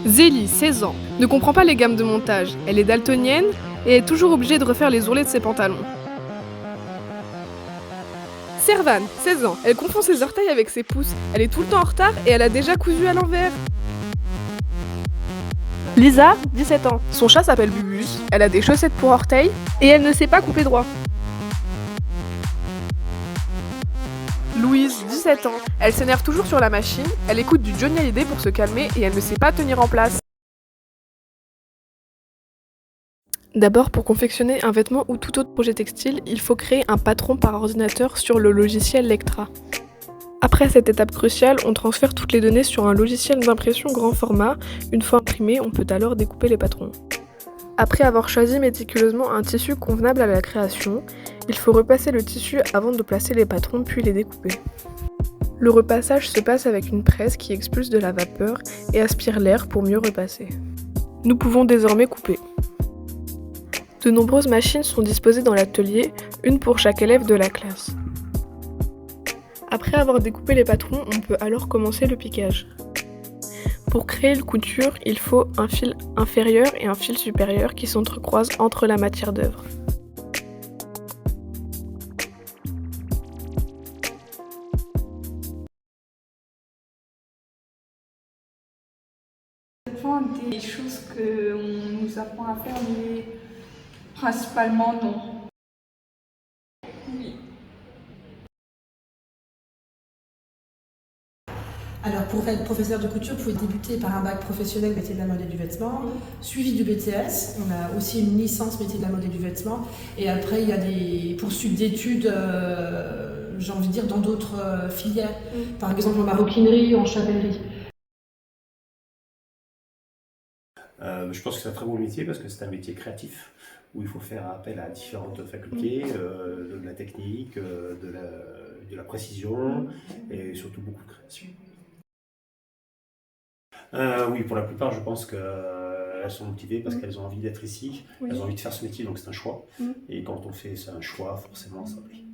Zélie, 16 ans, ne comprend pas les gammes de montage. Elle est daltonienne et est toujours obligée de refaire les ourlets de ses pantalons. Servane, 16 ans, elle confond ses orteils avec ses pouces. Elle est tout le temps en retard et elle a déjà cousu à l'envers. Lisa, 17 ans, son chat s'appelle Bubus, elle a des chaussettes pour orteils et elle ne sait pas couper droit. Louise, 17 ans, elle s'énerve toujours sur la machine, elle écoute du Johnny Hallyday pour se calmer et elle ne sait pas tenir en place. D'abord, pour confectionner un vêtement ou tout autre projet textile, il faut créer un patron par ordinateur sur le logiciel Lectra. Après cette étape cruciale, on transfère toutes les données sur un logiciel d'impression grand format. Une fois imprimé, on peut alors découper les patrons. Après avoir choisi méticuleusement un tissu convenable à la création, il faut repasser le tissu avant de placer les patrons puis les découper. Le repassage se passe avec une presse qui expulse de la vapeur et aspire l'air pour mieux repasser. Nous pouvons désormais couper. De nombreuses machines sont disposées dans l'atelier, une pour chaque élève de la classe. Après avoir découpé les patrons, on peut alors commencer le piquage. Pour créer une couture, il faut un fil inférieur et un fil supérieur qui s'entrecroisent entre la matière d'œuvre. Ça dépend des choses qu'on nous apprend à faire, mais principalement non. Oui. Alors, pour être professeur de couture, vous pouvez débuter par un bac professionnel métier de la mode et du vêtement, suivi du BTS. On a aussi une licence métier de la mode et du vêtement. Et après, il y a des poursuites d'études, j'ai envie de dire, dans d'autres filières. Par exemple, en maroquinerie ou en chapellerie. Je pense que c'est un très beau métier parce que c'est un métier créatif où il faut faire appel à différentes facultés, de la technique, de la précision et surtout beaucoup de création. Oui, pour la plupart, je pense qu'elles sont motivées parce qu'elles ont envie d'être ici, elles ont envie de faire ce métier, donc c'est un choix. Et quand on fait un choix, forcément, ça plaît.